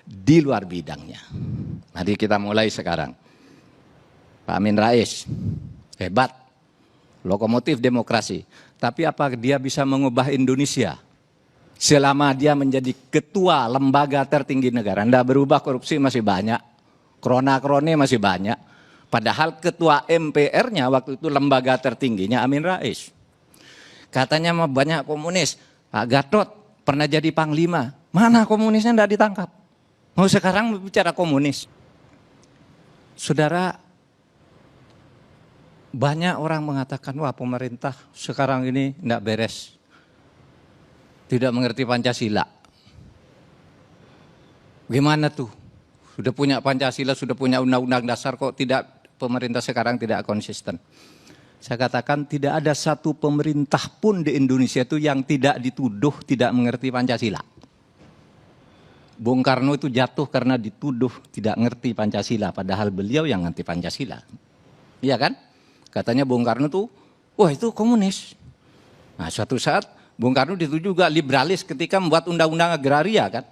di luar bidangnya. Mari kita mulai sekarang. Pak Amin Rais, hebat, lokomotif demokrasi. Tapi apa dia bisa mengubah Indonesia? Selama dia menjadi ketua lembaga tertinggi negara, Anda berubah, korupsi masih banyak, krona-krone masih banyak. Padahal ketua MPR-nya waktu itu lembaga tertingginya Amin Rais. Katanya banyak komunis, Pak Gatot pernah jadi panglima. Mana komunisnya tidak ditangkap? Mau sekarang bicara komunis. Saudara, banyak orang mengatakan, wah pemerintah sekarang ini tidak beres. Tidak mengerti Pancasila. Gimana tuh? Sudah punya Pancasila, sudah punya undang-undang dasar, kok tidak pemerintah sekarang tidak konsisten. Saya katakan tidak ada satu pemerintah pun di Indonesia itu yang tidak dituduh tidak mengerti Pancasila. Bung Karno itu jatuh karena dituduh tidak mengerti Pancasila, padahal beliau yang ngerti Pancasila. Iya kan? Katanya Bung Karno tuh, wah itu komunis. Nah suatu saat Bung Karno dituduh juga liberalis ketika membuat undang-undang agraria kan.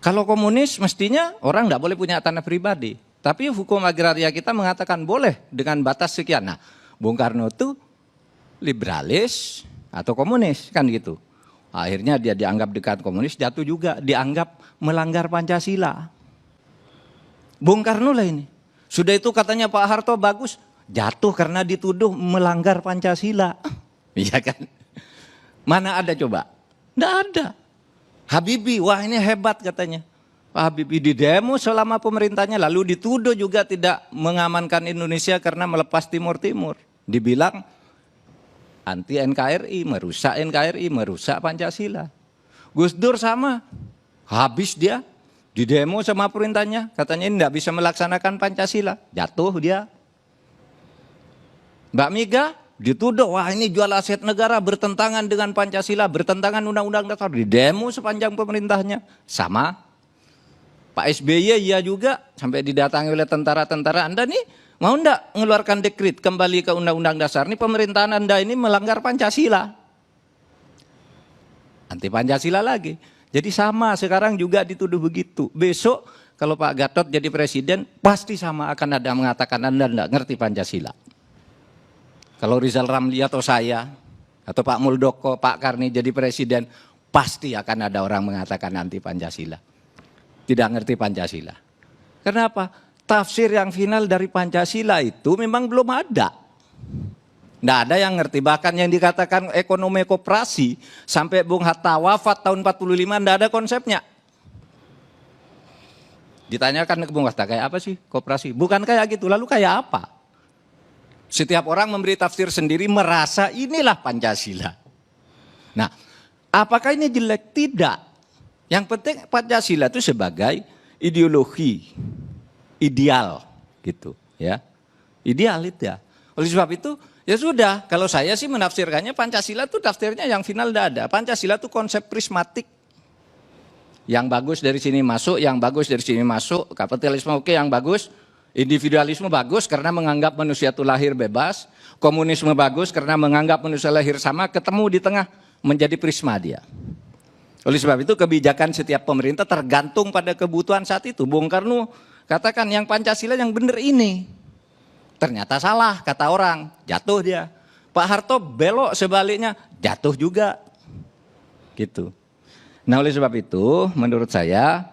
Kalau komunis mestinya orang tidak boleh punya tanah pribadi. Tapi hukum agraria kita mengatakan boleh dengan batas sekian. Nah, Bung Karno itu liberalis atau komunis kan gitu. Akhirnya dia dianggap dekat komunis, jatuh juga dianggap melanggar Pancasila. Bung Karno lah ini. Sudah itu katanya Pak Harto bagus, jatuh karena dituduh melanggar Pancasila. Iya kan? Mana ada coba? Tidak ada. Habibie, wah ini hebat katanya. Pak Habibie di demo selama pemerintahnya, lalu dituduh juga tidak mengamankan Indonesia karena melepas Timur Timur. Dibilang anti NKRI, merusak NKRI, merusak Pancasila. Gus Dur sama, habis dia di demo sama perintahnya, katanya ini tidak bisa melaksanakan Pancasila, jatuh dia. Mbak Mega dituduh, wah ini jual aset negara, bertentangan dengan Pancasila, bertentangan undang-undang dasar, di demo sepanjang pemerintahnya, sama. Pak SBY ya juga sampai didatangi oleh tentara-tentara, Anda nih mau enggak mengeluarkan dekret kembali ke undang-undang dasar, ini pemerintahan Anda ini melanggar Pancasila. Anti Pancasila lagi. Jadi sama sekarang juga dituduh begitu. Besok kalau Pak Gatot jadi presiden pasti sama akan ada mengatakan Anda enggak ngerti Pancasila. Kalau Rizal Ramli atau saya atau Pak Muldoko, Pak Karni jadi presiden pasti akan ada orang mengatakan anti Pancasila. Tidak ngerti Pancasila. Kenapa? Tafsir yang final dari Pancasila itu memang belum ada. Tidak ada yang ngerti. Bahkan yang dikatakan ekonomi koperasi sampai Bung Hatta wafat tahun 45 tidak ada konsepnya. Ditanyakan ke Bung Hatta, kayak apa sih koperasi? Bukan kayak gitu, lalu kayak apa? Setiap orang memberi tafsir sendiri, merasa inilah Pancasila. Nah, apakah ini jelek? Tidak. Yang penting Pancasila itu sebagai ideologi, ideal gitu ya. Ideal itu ya. Oleh sebab itu ya sudah, kalau saya sih menafsirkannya Pancasila itu tafsirnya yang final tidak ada. Pancasila itu konsep prismatik. Yang bagus dari sini masuk, yang bagus dari sini masuk, kapitalisme oke, yang bagus, individualisme bagus karena menganggap manusia itu lahir bebas, komunisme bagus karena menganggap manusia lahir sama, ketemu di tengah menjadi prisma dia. Oleh sebab itu kebijakan setiap pemerintah tergantung pada kebutuhan saat itu. Bung Karno katakan yang Pancasila yang benar ini. Ternyata salah kata orang, jatuh dia. Pak Harto belok sebaliknya, jatuh juga. Gitu. Nah oleh sebab itu menurut saya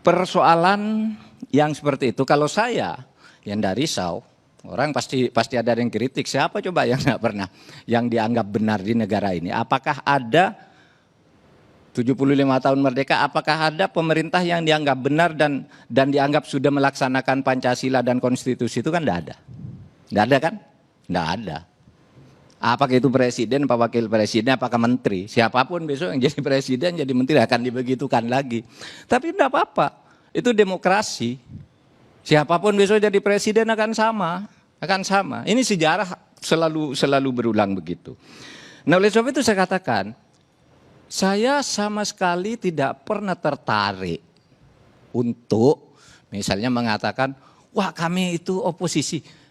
persoalan yang seperti itu kalau saya yang dari risau, orang pasti ada yang kritik. Siapa coba yang nggak pernah yang dianggap benar di negara ini? Apakah ada 75 tahun merdeka, apakah ada pemerintah yang dianggap benar dan dianggap sudah melaksanakan Pancasila dan konstitusi? Itu kan tidak ada. Tidak ada kan? Tidak ada. Apakah itu presiden, apa wakil presiden, apakah menteri? Siapapun besok yang jadi presiden, jadi menteri akan dibegitukan lagi. Tapi tidak apa-apa. Itu demokrasi. Siapapun besok jadi presiden akan sama. Ini sejarah selalu berulang begitu. Nah oleh sebab itu saya katakan, saya sama sekali tidak pernah tertarik untuk misalnya mengatakan, wah kami itu oposisi.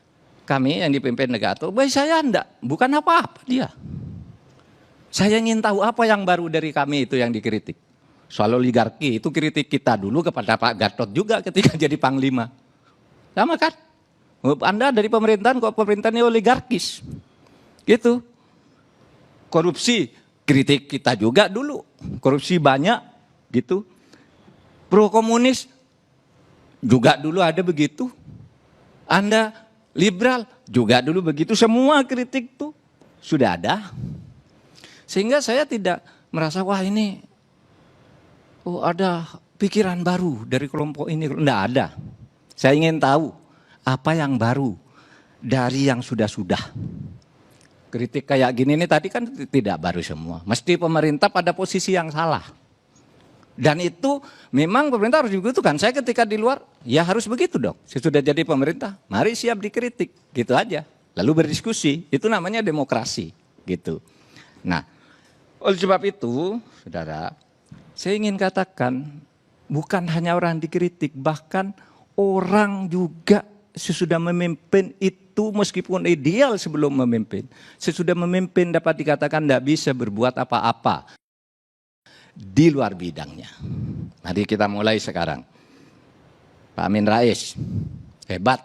Kami yang dipimpin negara, baik saya enggak, bukan apa-apa dia. Saya ingin tahu apa yang baru dari kami itu yang dikritik. soal oligarki itu kritik kita dulu kepada Pak Gatot juga ketika jadi Panglima. Sama kan? Anda dari pemerintahan kok pemerintahannya oligarkis. Gitu. Korupsi, kritik kita juga dulu. Korupsi banyak gitu. Pro komunis juga dulu ada begitu. Anda liberal juga dulu begitu. Semua kritik tuh sudah ada. Sehingga saya tidak merasa wah ini ada pikiran baru dari kelompok ini. Enggak ada. Saya ingin tahu apa yang baru dari yang sudah-sudah. Kritik kayak gini ini tadi kan tidak baru semua. Mesti pemerintah pada posisi yang salah. Dan itu memang pemerintah harus begitu kan. Saya ketika di luar ya harus begitu dong. Saya sudah jadi pemerintah, mari siap dikritik. Gitu aja. Lalu berdiskusi. Itu namanya demokrasi. Gitu. Nah, oleh sebab itu, saudara, saya ingin katakan bukan hanya orang dikritik, bahkan orang juga sesudah memimpin itu meskipun ideal sebelum memimpin. Sesudah memimpin dapat dikatakan tidak bisa berbuat apa-apa di luar bidangnya. Mari kita mulai sekarang. Pak Amin Rais, hebat,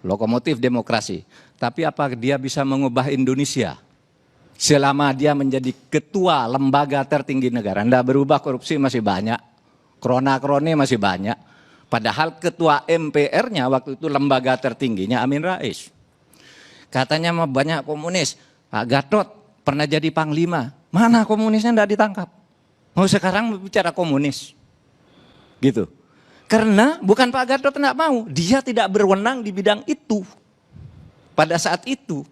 lokomotif demokrasi. Tapi apa dia bisa mengubah Indonesia? Selama dia menjadi ketua lembaga tertinggi negara. Tidak berubah, korupsi masih banyak, krona-kroni masih banyak. Padahal ketua MPR-nya waktu itu lembaga tertingginya Amin Rais. Katanya banyak komunis. Pak Gatot pernah jadi Panglima. Mana komunisnya tidak ditangkap? Oh sekarang bicara komunis. Gitu. Karena bukan Pak Gatot tidak mau. Dia tidak berwenang di bidang itu. Pada saat itu.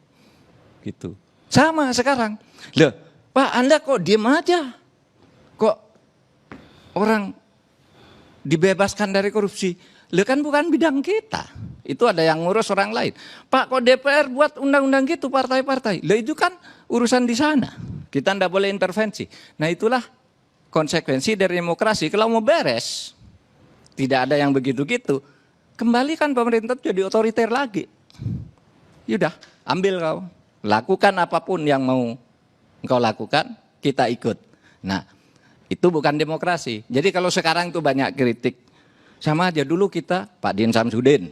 Gitu. Sama sekarang. Loh, Pak Anda kok diem aja? Kok orang dibebaskan dari korupsi? Loh kan bukan bidang kita. Itu ada yang ngurus orang lain. Pak kok DPR buat undang-undang gitu partai-partai? Loh itu kan urusan di sana. Kita tidak boleh intervensi. Nah itulah konsekuensi dari demokrasi. Kalau mau beres, tidak ada yang begitu-gitu. Kembalikan pemerintah jadi otoriter lagi. Yaudah, ambil kau. Lakukan apapun yang mau engkau lakukan, kita ikut. Nah, itu bukan demokrasi. Jadi kalau sekarang tuh banyak kritik, sama aja dulu kita, Pak Din Samsudin.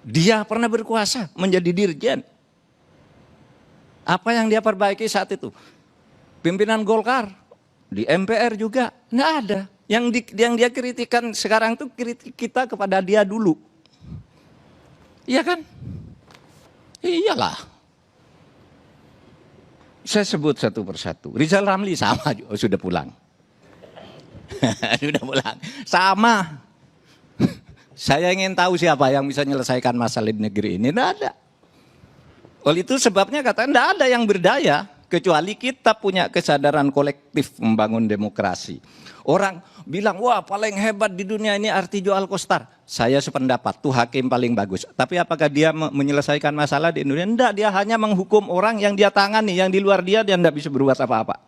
Dia pernah berkuasa menjadi dirjen. Apa yang dia perbaiki saat itu? Pimpinan Golkar, di MPR juga, nggak ada. Yang dia kritikan sekarang tuh kritik kita kepada dia dulu. Iya kan? Iyalah. Saya sebut satu persatu. Rizal Ramli sama juga, sudah pulang. Sudah pulang. Sama. Saya ingin tahu siapa yang bisa menyelesaikan masalah di negeri ini. Tidak ada. Oleh itu sebabnya katakan tidak ada yang berdaya. Kecuali kita punya kesadaran kolektif membangun demokrasi. Orang bilang, wah paling hebat di dunia ini Artijo Alkostar. Saya sependapat, tuh hakim paling bagus. Tapi apakah dia menyelesaikan masalah di Indonesia? Tidak, dia hanya menghukum orang yang dia tangani. Yang di luar dia tidak bisa berbuat apa-apa.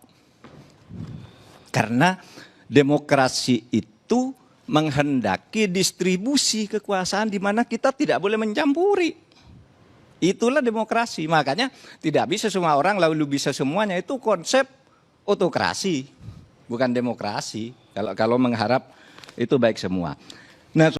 Karena demokrasi itu menghendaki distribusi kekuasaan di mana kita tidak boleh mencampuri. Itulah demokrasi. Makanya tidak bisa semua orang lalu bisa semuanya. Itu konsep otokrasi. Bukan demokrasi, kalau mengharap itu baik semua.